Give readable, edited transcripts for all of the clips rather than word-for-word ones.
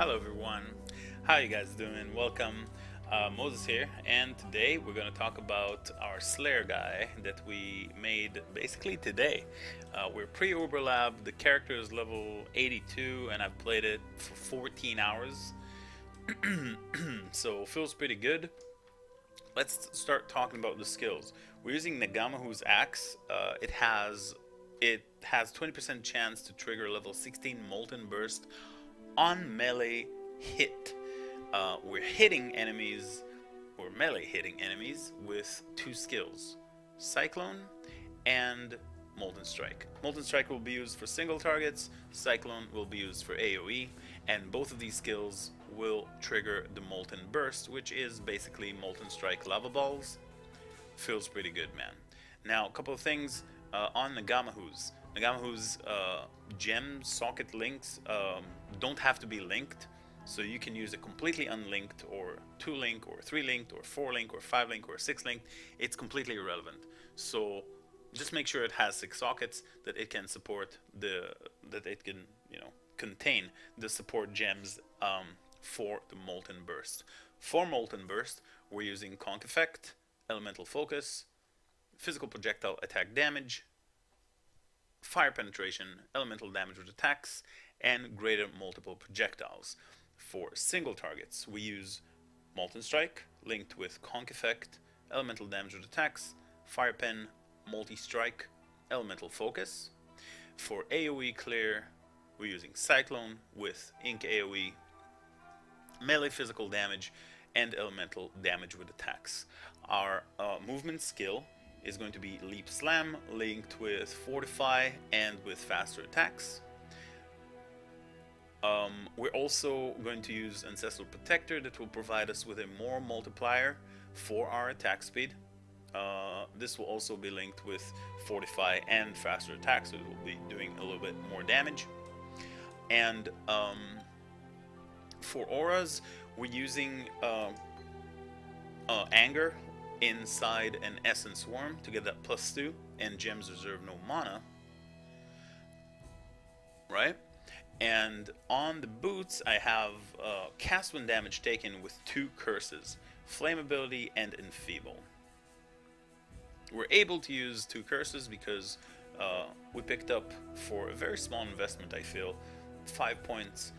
Hello everyone, how you guys doing? Welcome, Moses here, and today we're going to talk about our Slayer guy that we made basically today. We're pre-Uber Lab, the character is level 82 and I've played it for 14 hours, so feels pretty good. Let's start talking about the skills. We're using Ngamahu's axe. It has 20% chance to trigger level 16 Molten Burst on melee hit. We're hitting enemies, or melee hitting enemies, with two skills: Cyclone and Molten Strike. Molten Strike will be used for single targets, Cyclone will be used for AoE, and both of these skills will trigger the Molten Burst, which is basically Molten Strike lava balls. Feels pretty good, man. Now, a couple of things on Ngamahu's. Ngamahu's gem socket links don't have to be linked, so you can use a completely unlinked, or 2-link, or 3-linked, or 4-link, or 5-link, or 6-linked. It's completely irrelevant. So just make sure it has 6 sockets that it can support that it can contain the support gems for the Molten Burst. For Molten Burst, we're using Conk Effect, Elemental Focus, Physical Projectile Attack Damage, Fire Penetration, Elemental Damage with Attacks, and Greater Multiple Projectiles. For single targets, we use Molten Strike, linked with Conk Effect, Elemental Damage with Attacks, Fire Pen, Multi-Strike, Elemental Focus. For AoE clear, we're using Cyclone with Ink AoE, Melee Physical Damage, and Elemental Damage with Attacks. Our movement skill is going to be Leap Slam, linked with Fortify and with faster attacks. We're also going to use Ancestral Protector that will provide us with a more multiplier for our attack speed. This will also be linked with Fortify and faster attacks, so it will be doing a little bit more damage. And for auras, we're using Anger inside an Essence Worm to get that +2, and Gems reserve no mana, right? And on the boots, I have cast when damage taken with 2 curses, Flammability and Enfeeble. We're able to use 2 curses because we picked up, for a very small investment, I feel, 5 points,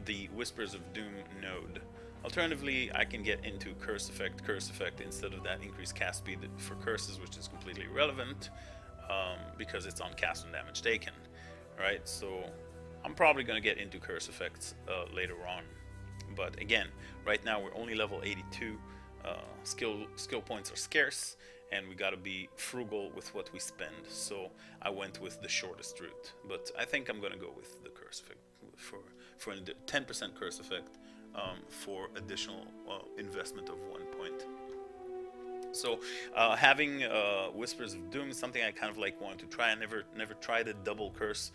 the Whispers of Doom node. Alternatively, I can get into curse effect instead of that increased cast speed for curses, which is completely irrelevant because it's on cast and damage taken, right? So I'm probably going to get into curse effects later on. But again, right now we're only level 82. Skill points are scarce, and we got to be frugal with what we spend. So I went with the shortest route, but I think I'm going to go with the curse effect for a 10% curse effect. For additional investment of 1 point. So having Whispers of Doom is something I kind of wanted to try. I never tried a double curse,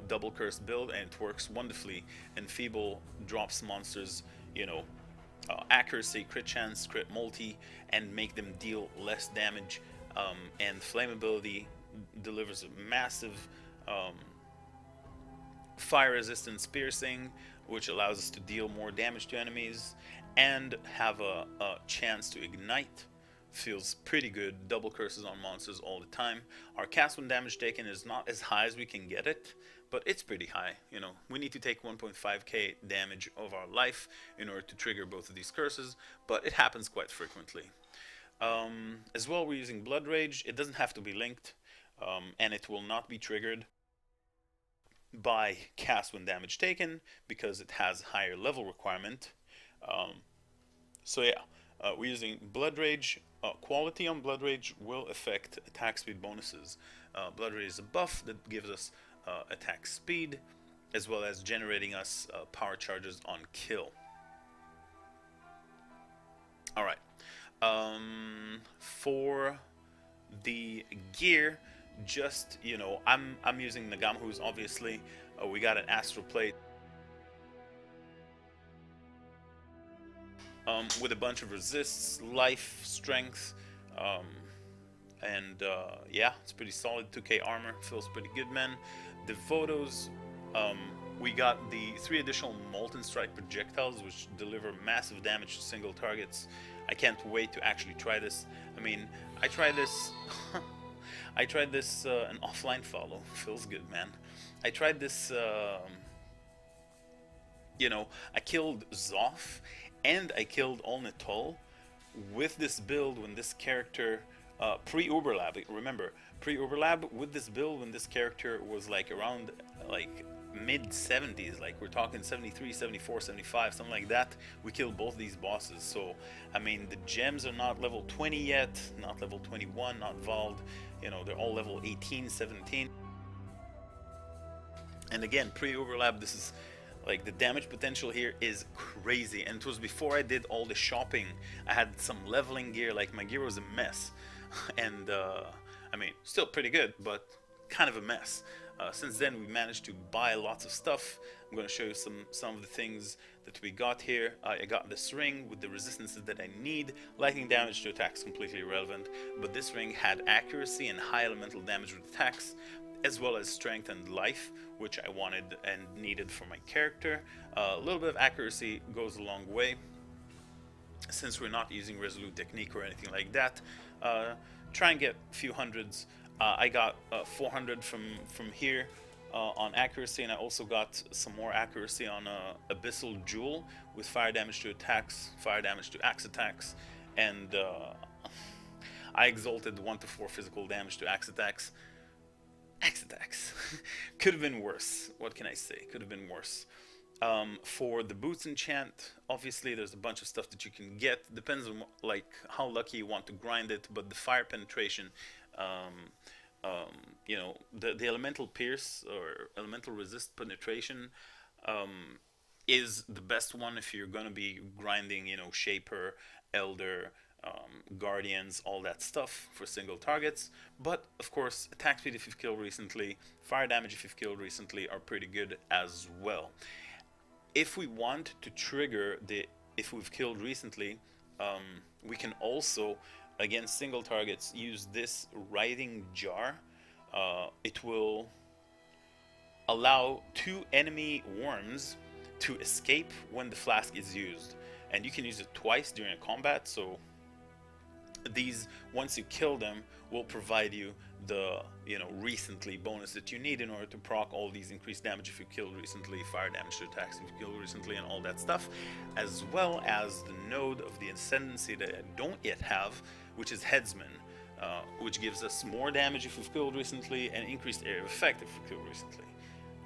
double curse build, and it works wonderfully. Enfeeble drops monsters, accuracy, crit chance, crit multi, and make them deal less damage. And Flammability delivers a massive fire resistance piercing, which allows us to deal more damage to enemies and have a chance to ignite. Feels pretty good. Double curses on monsters all the time. Our cast when damage taken is not as high as we can get it, but it's pretty high. We need to take 1.5k damage of our life in order to trigger both of these curses, but it happens quite frequently. As well, we're using Blood Rage. It doesn't have to be linked, and it will not be triggered by cast when damage taken because it has higher level requirement. So yeah, we're using Blood Rage. Quality on Blood Rage will affect attack speed bonuses. Blood Rage is a buff that gives us attack speed, as well as generating us power charges on kill. Alright, for the gear, just, I'm using Ngamahu's, obviously. We got an Astral Plate with a bunch of resists, life, strength, and yeah, it's pretty solid. 2k armor, feels pretty good, man. The photos We got the 3 additional Molten Strike projectiles, which deliver massive damage to single targets. I can't wait to actually try this. I mean, I tried this... I tried this an offline follow. Feels good, man. I tried this... you know, I killed Zoth and I killed Olnitol with this build when this character... pre-Uberlab, remember, pre-Uberlab with this build when this character was like around like mid-70s, like we're talking 73, 74, 75, something like that. We killed both these bosses. So I mean, the gems are not level 20 yet, not level 21, not Vald, you know, they're all level 18, 17. And again, pre-Uberlab, this is like the damage potential here is crazy. And it was before I did all the shopping. I had some leveling gear, like my gear was a mess. And I mean, still pretty good, but kind of a mess. Since then, we managed to buy lots of stuff. I'm going to show you some of the things that we got here. I got this ring with the resistances that I need. Lightning damage to attacks completely irrelevant, but this ring had accuracy and high elemental damage with attacks, as well as strength and life, which I wanted and needed for my character. A little bit of accuracy goes a long way, since we're not using resolute technique or anything like that. Try and get a few hundreds. I got 400 from here on accuracy, and I also got some more accuracy on Abyssal Jewel with fire damage to attacks, fire damage to axe attacks, and I exalted 1 to 4 physical damage to axe attacks. Axe attacks could have been worse. What can I say? Could have been worse. For the boots enchant, obviously there's a bunch of stuff that you can get. Depends on like how lucky you want to grind it, but the fire penetration, you know, the elemental pierce or elemental resist penetration is the best one if you're going to be grinding, you know, Shaper, Elder, Guardians, all that stuff for single targets. But of course, attack speed if you've killed recently, fire damage if you've killed recently are pretty good as well. If we want to trigger the if we've killed recently, we can also, against single targets, use this writhing jar. It will allow 2 enemy worms to escape when the flask is used, and you can use it twice during a combat. So these, once you kill them, will provide you the, you know, recently bonus that you need in order to proc all these increased damage if you killed recently, fire damage to attacks if you killed recently, and all that stuff, as well as the node of the Ascendancy that I don't yet have, which is Headsman, which gives us more damage if we've killed recently and increased area of effect if we've killed recently.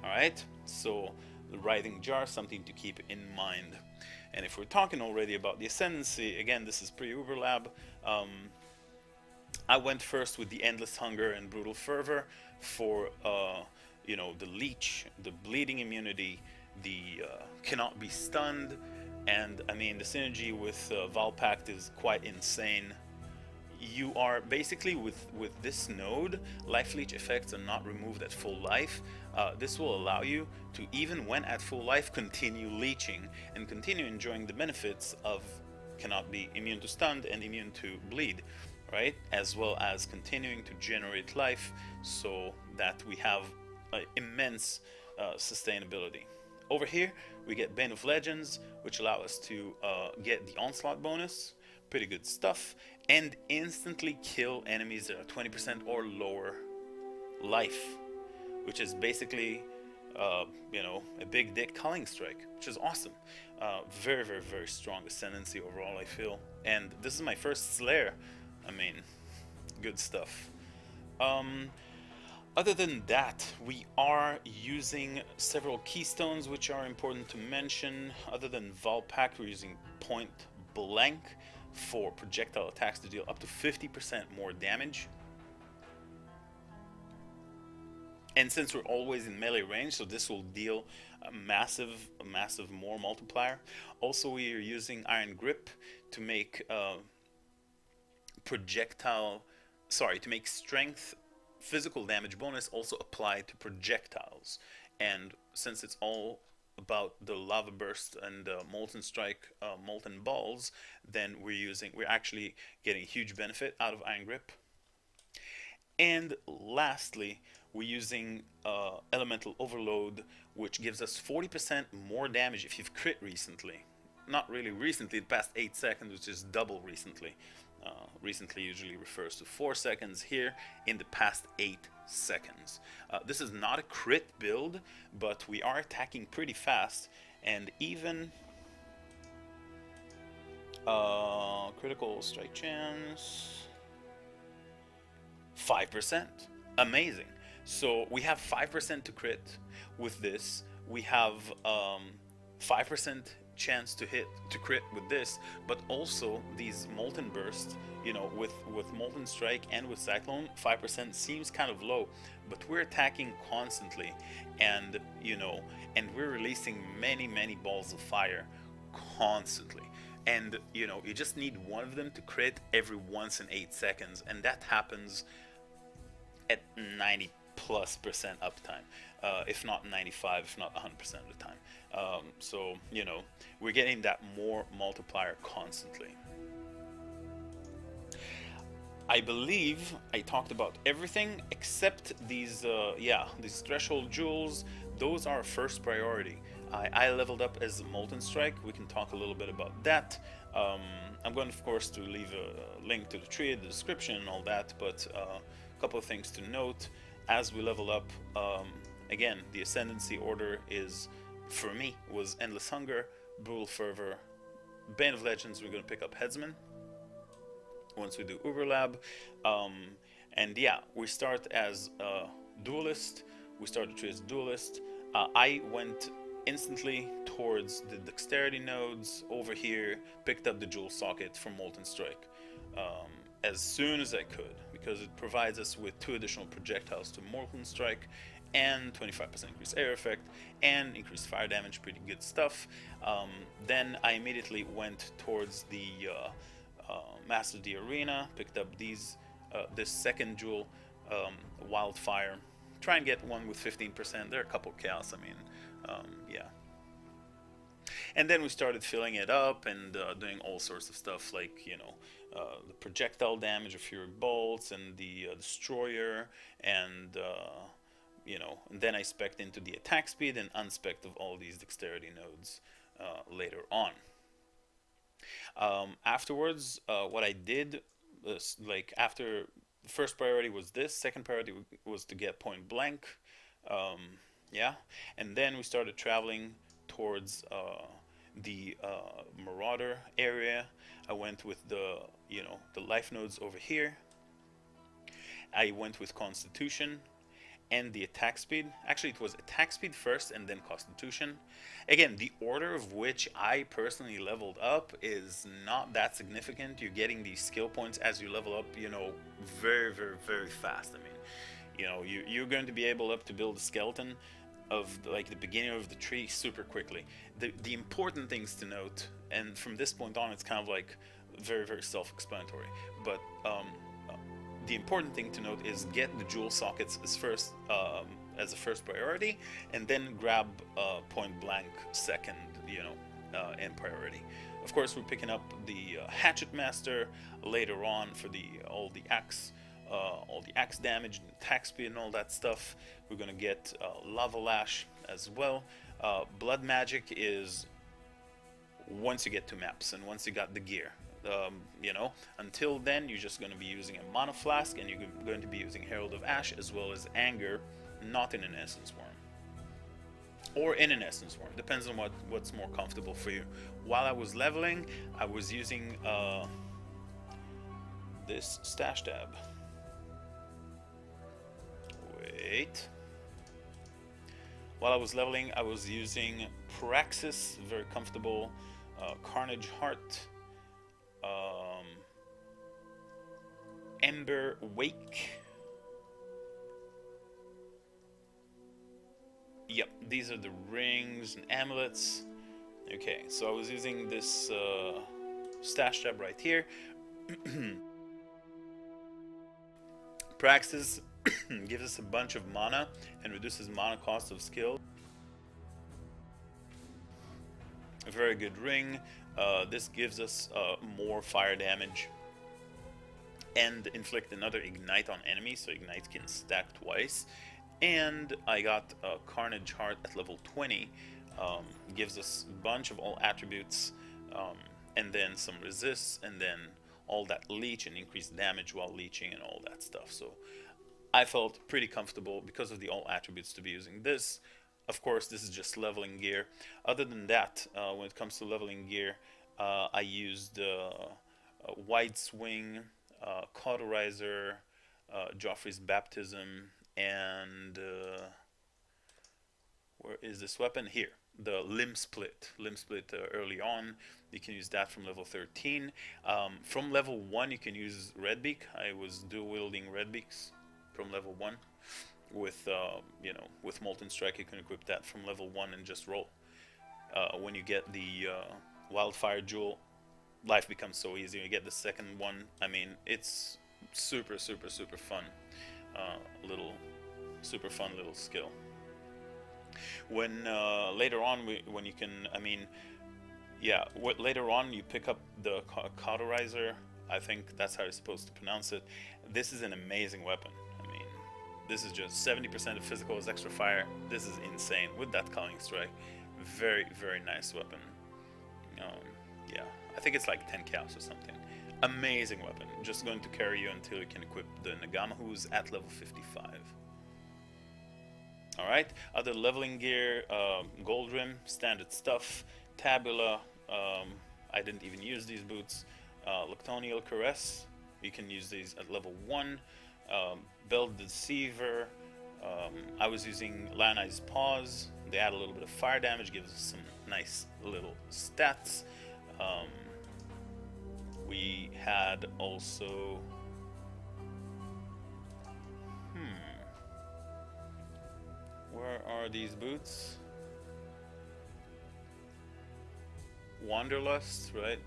Alright, so the writhing jar, something to keep in mind. And if we're talking already about the Ascendancy, again, this is pre-Uberlab. I went first with the Endless Hunger and Brutal Fervor for, you know, the Leech, the Bleeding Immunity, the Cannot Be Stunned, and I mean, the synergy with Valpact is quite insane. You are basically, with this node, Life Leech effects are not removed at full life. This will allow you to, even when at full life, continue leeching and continue enjoying the benefits of Cannot Be immune to stunned and immune to bleed, right? As well as continuing to generate life, so that we have immense sustainability. Over here, we get Bane of Legends, which allow us to get the Onslaught bonus. Pretty good stuff. And instantly kill enemies that are 20% or lower life, which is basically, you know, a big dick culling strike, which is awesome. Very, very, very strong Ascendancy overall, I feel. And this is my first Slayer. I mean, good stuff. Other than that, we are using several keystones, which are important to mention. Other than Valpact, we're using Point Blank for projectile attacks to deal up to 50% more damage. And since we're always in melee range, so this will deal a massive more multiplier. Also, we are using Iron Grip to make to make strength physical damage bonus also apply to projectiles. And since it's all about the lava burst and molten strike, molten balls, then we're actually getting huge benefit out of Iron Grip. And lastly, we're using Elemental Overload, which gives us 40% more damage if you've crit recently. Not really recently, the past 8 seconds, which is double recently. Recently usually refers to 4 seconds, here in the past 8 seconds. This is not a crit build, but we are attacking pretty fast, and even critical strike chance 5%. Amazing. So we have 5% to crit with this. We have 5% chance to crit with this, but also these Molten bursts, you know, with Molten Strike and with Cyclone, 5% seems kind of low, but we're attacking constantly, and you know, and we're releasing many balls of fire constantly. And you know, you just need one of them to crit every once in 8 seconds, and that happens at 90+% uptime, if not 95, if not 100% of the time. So you know, we're getting that more multiplier constantly. I believe I talked about everything except these these threshold jewels. Those are first priority. I leveled up as Molten Strike. We can talk a little bit about that. I'm going, of course, to leave a link to the tree in the description and all that, but a couple of things to note as we level up. Again, the Ascendancy Order is, for me, was Endless Hunger, Brutal Fervor, Bane of Legends. We're going to pick up Headsman once we do Uberlab. And yeah, we start as Duelist. We started the tree as Duelist. I went instantly towards the Dexterity nodes over here, picked up the Jewel Socket from Molten Strike as soon as I could, because it provides us with 2 additional projectiles to Molten Strike and 25% increased air effect and increased fire damage. Pretty good stuff. Then I immediately went towards the Master of the Arena, picked up these this second jewel, Wildfire. Try and get one with 15%. There are a couple chaos, I mean, yeah. And then we started filling it up and doing all sorts of stuff, like, you know, the projectile damage of Fury Bolts and the Destroyer, and you know, and then I spec'd into the attack speed and unspec'd of all these Dexterity nodes later on. Afterwards, what I did was, like, after the first priority was this, second priority was to get Point Blank, yeah, and then we started traveling towards the Marauder area. I went with the, you know, the life nodes over here. I went with Constitution and the attack speed. Actually, it was attack speed first and then Constitution. Again, the order of which I personally leveled up is not that significant. You're getting these skill points as you level up, you know, very fast. I mean, you know, you're going to be able to build a skeleton of like the beginning of the tree super quickly. The important things to note, and from this point on, it's kind of like very self-explanatory, but the important thing to note is get the jewel sockets as first, as a first priority, and then grab Point Blank second, you know, in priority. Of course, we're picking up the Hatchet Master later on for all the axe damage and attack speed and all that stuff. We're gonna get Lava Lash as well. Blood Magic is once you get 2 maps and once you got the gear. You know, until then, you're just going to be using a Mana Flask, and you're going to be using Herald of Ash as well as Anger, not in an Essence Worm. Or in an Essence Worm, depends on what's more comfortable for you. While I was leveling, I was using this Stash Tab. Wait. While I was leveling, I was using Praxis, very comfortable, Carnage Heart, Ember Wake. Yep, these are the rings and amulets. Okay, so I was using this Stash Tab right here. Praxis gives us a bunch of mana and reduces mana cost of skill. A very good ring. This gives us more fire damage and inflict another ignite on enemies, so ignite can stack twice. And I got a Carnage Heart at level 20. Gives us a bunch of all attributes, and then some resists, and then all that leech and increased damage while leeching and all that stuff. So I felt pretty comfortable because of the all attributes to be using this. Of course, this is just leveling gear. Other than that, when it comes to leveling gear, I used Wide Swing, Cauterizer, Joffrey's Baptism, and where is this weapon? Here, the Limb Split. Limb Split early on, you can use that from level 13. From level 1, you can use Redbeak. I was dual-wielding Redbeaks from level 1. With, you know, with Molten Strike, you can equip that from level 1 and just roll. When you get the Wildfire Jewel, life becomes so easy. You get the second one. I mean, it's super fun. Super fun little skill. When later on, when you can, I mean, yeah, later on you pick up the Cauterizer. I think that's how you're supposed to pronounce it. This is an amazing weapon. I mean, this is just 70% of physical is extra fire. This is insane with that Culling Strike. Very nice weapon. Yeah, I think it's like 10 cows or something. Amazing weapon. Just going to carry you until you can equip the Ngamahus at level 55. Alright, other leveling gear, Gold Rim, standard stuff, Tabula, I didn't even use these boots, Lactonial Caress, you can use these at level 1, Belt Deceiver, I was using Lionized Paws, they add a little bit of fire damage, gives us some nice little stats. We had also... Where are these boots? Wanderlust, right?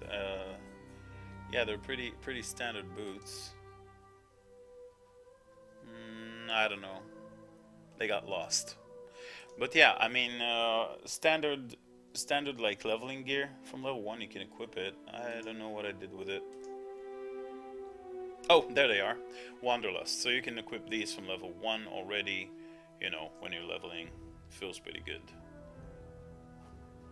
Yeah, they're pretty standard boots. I don't know. They got lost. But yeah, I mean, standard like leveling gear from level 1. You can equip it. I don't know what I did with it. Oh, there they are. Wanderlust. So you can equip these from level 1 already. You know, when you're leveling, feels pretty good.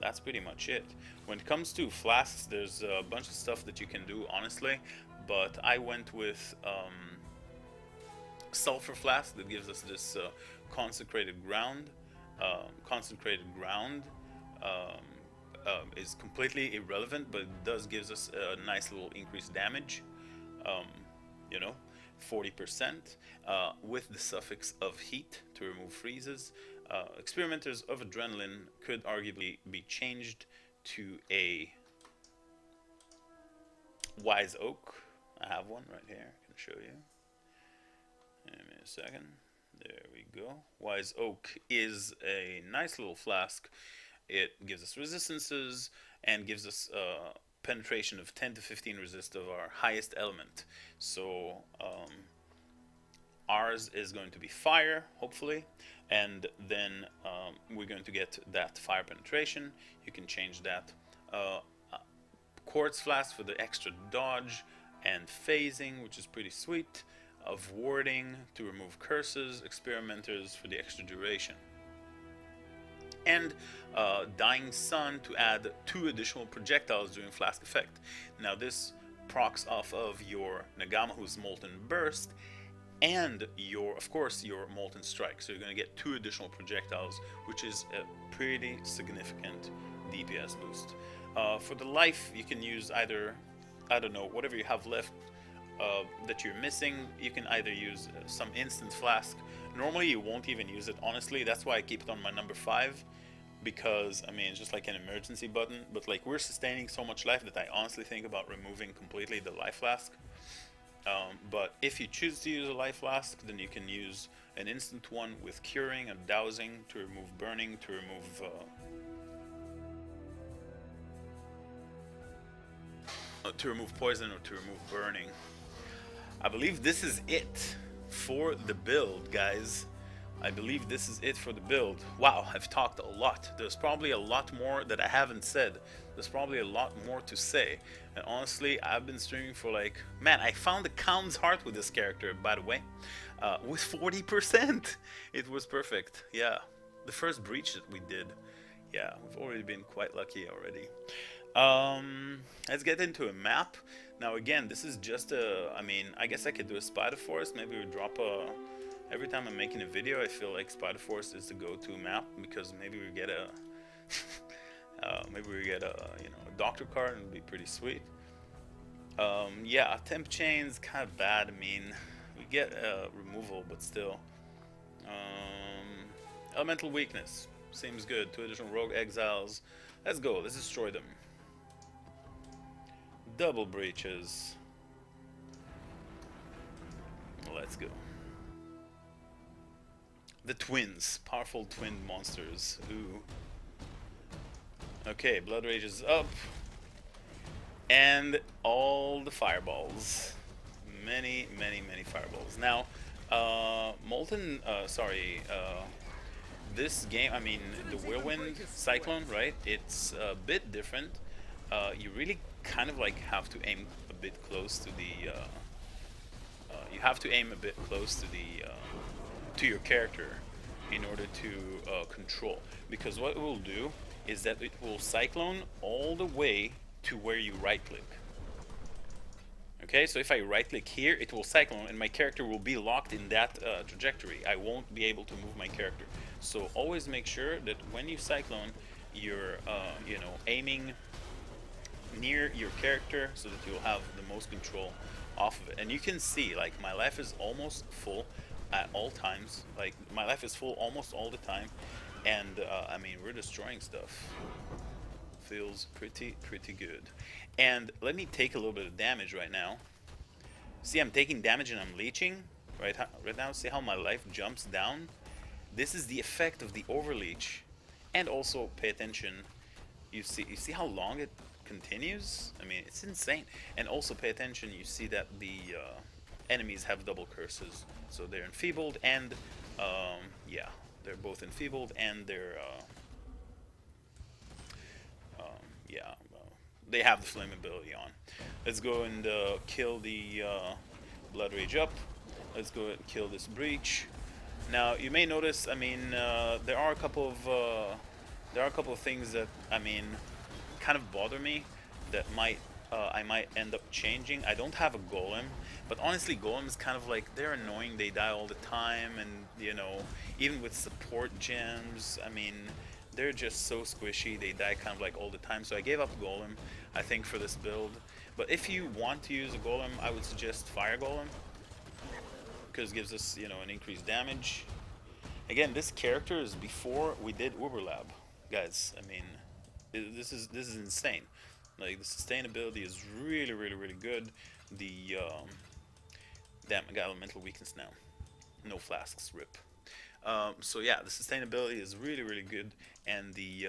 That's pretty much it. When it comes to flasks, there's a bunch of stuff that you can do, honestly, but I went with Sulfur Flask that gives us this consecrated ground. Consecrated ground is completely irrelevant, but it does gives us a nice little increased damage. You know, 40% with the suffix of heat to remove freezes. Experimenters of Adrenaline could arguably be changed to a Wise Oak. I have one right here. I can show you. Give me a second. There we go. Wise Oak is a nice little flask. It gives us resistances and gives us penetration of 10 to 15 resist of our highest element. So ours is going to be fire, hopefully, and then we're going to get that fire penetration. You can change that. Quartz Flask for the extra dodge and phasing, which is pretty sweet. Of warding to remove curses. Experimenters for the extra duration. And Dying Sun to add 2 additional projectiles during flask effect. Now this procs off of your Ngamahu's Molten Burst and your, of course, your Molten Strike. So you're going to get 2 additional projectiles, which is a pretty significant DPS boost. For the life, you can use either, I don't know, whatever you have left that you're missing. You can either use some instant flask. Normally you won't even use it, honestly. That's why I keep it on my number 5, because I mean it's just like an emergency button. But like, we're sustaining so much life that I honestly think about removing completely the life flask. But if you choose to use a life flask, then you can use an instant one with curing and dowsing to remove burning, to remove poison, or to remove burning. I believe this is it for the build, guys. I believe this is it for the build. Wow, I've talked a lot. There's probably a lot more that I haven't said. There's probably a lot more to say. And honestly, I've been streaming for like... Man, I found the Count's Heart with this character, by the way. with 40%. It was perfect. Yeah, the first breach that we did. Yeah, we've already been quite lucky already. Let's get into a map. Now again, this is just a, I mean, I guess I could do a Spider Forest. Maybe we drop a, every time I'm making a video, I feel like Spider Forest is the go-to map, because maybe we get a, you know, a doctor card, and it'd be pretty sweet. Yeah, temp chain's kind of bad. I mean, we get removal, but still. Elemental weakness seems good. 2 additional rogue exiles. Let's go. Let's destroy them. Double breaches. Let's go. The twins. Powerful twin monsters. Ooh. Okay, Blood Rage is up. And all the fireballs. Many, many, many fireballs. Now, Molten, this game, I mean, the Whirlwind Cyclone, right? It's a bit different. You really kind of like have to aim a bit close to the, to your character in order to control. Because what it will do is that it will cyclone all the way to where you right click. Okay, so if I right click here, it will cyclone and my character will be locked in that trajectory. I won't be able to move my character. So always make sure that when you cyclone, you're you know, aiming near your character so that you'll have the most control off of it. And you can see, like, my life is almost full at all times. Like, my life is full almost all the time. And I mean, we're destroying stuff. Feels pretty good. And let me take a little bit of damage right now. See, I'm taking damage and I'm leeching right now. See how my life jumps down? This is the effect of the overleech. And also pay attention. You see how long it continues? I mean, it's insane. And also pay attention. You see that the enemies have double curses, so they're enfeebled and yeah, they're both enfeebled and they're yeah, they have the flame ability on. Let's go and kill the Blood Rage up. Let's go and kill this breach. Now you may notice, I mean, there are a couple of things that, I mean, kind of bother me that might I might end up changing. I don't have a golem, but honestly, golems kind of like, they're annoying. They die all the time, and you know, even with support gems, I mean, they're just so squishy. They die kind of like all the time. So I gave up golem, I think, for this build. But if you want to use a golem, I would suggest fire golem, because it gives us, you know, an increased damage. Again, this character is before we did Uberlab, guys. I mean, this is insane. Like, the sustainability is really good. The damn, I got elemental weakness now. No flasks, rip. So yeah, the sustainability is really good, and the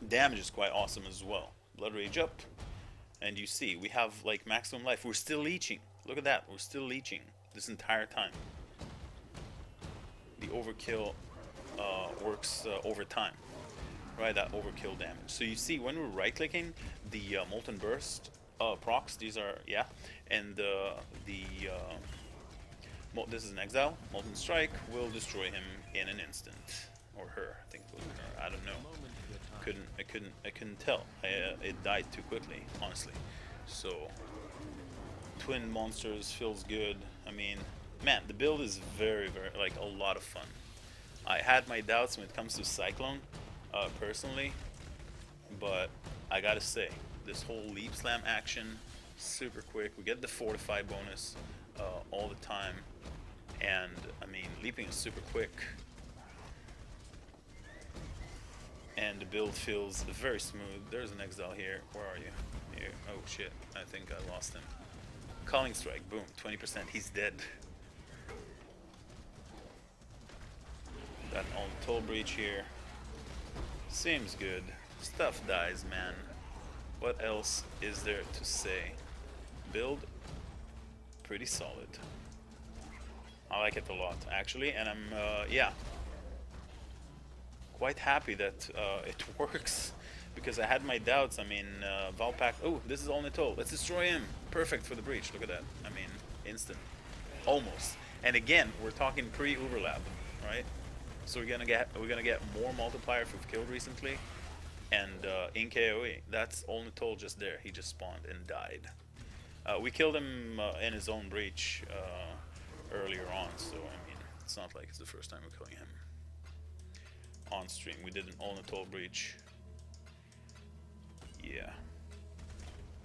damage is quite awesome as well. Blood Rage up, and you see we have like maximum life. We're still leeching. Look at that. We're still leeching this entire time. The overkill works over time. Right, that overkill damage. So you see, when we're right-clicking, the Molten Burst procs, these are, yeah, and this is an exile. Molten Strike will destroy him in an instant, or her. I think it was her. I don't know. I couldn't tell. It died too quickly, honestly. So, twin monsters feels good. I mean, man, the build is very like a lot of fun. I had my doubts when it comes to Cyclone. Personally, but I gotta say, this whole leap slam action, super quick. We get the fortify bonus all the time, and I mean, leaping is super quick, and the build feels very smooth. There's an exile here. Where are you? Here. Oh shit! I think I lost him. Calling strike. Boom. 20%. He's dead. Got an all-toll breach here. Seems good. Stuff dies, man. What else is there to say? Build pretty solid. I like it a lot, actually, and I'm yeah, quite happy that it works, because I had my doubts. I mean, Valpak. Oh, this is all Nitol. Let's destroy him. Perfect for the breach. Look at that. I mean, instant. almost. And again, we're talking pre-overlap, right? So we're gonna get more multiplier if we've killed recently, and in KOE. That's only told just there. He just spawned and died. We killed him in his own breach earlier on, so I mean, it's not like it's the first time we're killing him on stream. We did an all-in-toll breach. Yeah.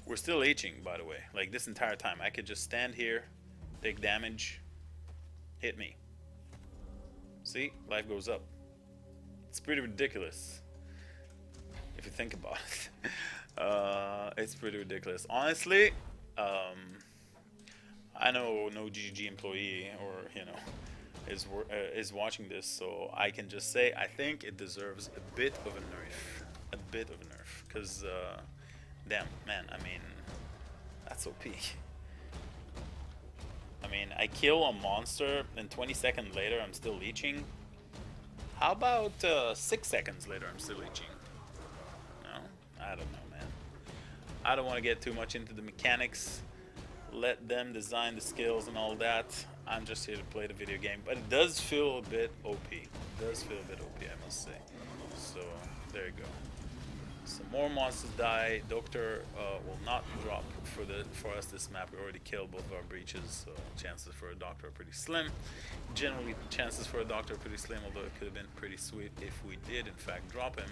We're still Hing, by the way. Like, this entire time, I could just stand here, take damage, hit me. See? Life goes up. It's pretty ridiculous, if you think about it. It's pretty ridiculous. Honestly, I know no GG employee or, you know, is watching this, so I can just say I think it deserves a bit of a nerf. A bit of a nerf. Because, damn, man, I mean, that's OP. I mean, I kill a monster, and 20 seconds later I'm still leeching. How about 6 seconds later I'm still leeching? No? I don't know, man. I don't want to get too much into the mechanics. Let them design the skills and all that. I'm just here to play the video game. But it does feel a bit OP. It does feel a bit OP, I must say. So, there you go. Some more monsters die. Doctor will not drop for us this map. We already killed both of our breaches, so chances for a doctor are pretty slim. Generally, chances for a doctor are pretty slim, although it could have been pretty sweet if we did, in fact, drop him.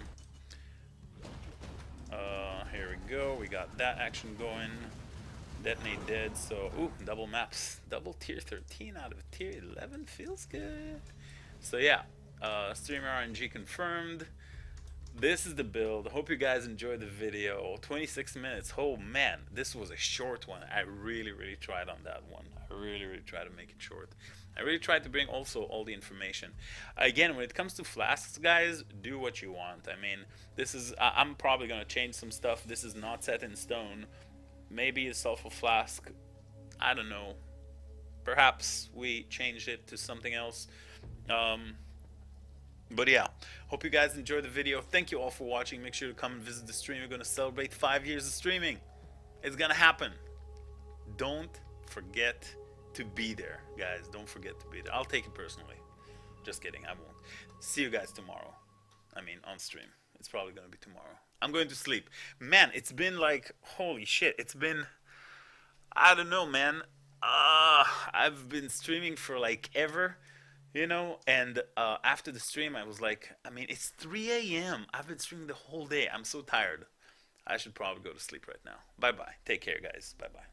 Here we go. We got that action going. Detonate dead. So, ooh, double maps. Double tier 13 out of tier 11 feels good. So yeah, streamer RNG confirmed. This is the build. Hope you guys enjoyed the video. 26 minutes. Oh man, this was a short one. I really tried on that one. I really tried to make it short. I really tried to bring also all the information. Again, when it comes to flasks, guys, do what you want. I mean, this is, I'm probably gonna change some stuff. This is not set in stone. Maybe a sulfur flask. I don't know. Perhaps we changed it to something else. But yeah, hope you guys enjoyed the video. Thank you all for watching. Make sure to come and visit the stream. We're going to celebrate 5 years of streaming. It's going to happen. Don't forget to be there, guys. Don't forget to be there. I'll take it personally. Just kidding, I won't. See you guys tomorrow. I mean, on stream. It's probably going to be tomorrow. I'm going to sleep. Man, it's been like, holy shit. It's been, I don't know, man. I've been streaming for like ever. You know, and after the stream, I was like, I mean, it's 3 a.m. I've been streaming the whole day. I'm so tired. I should probably go to sleep right now. Bye-bye. Take care, guys. Bye-bye.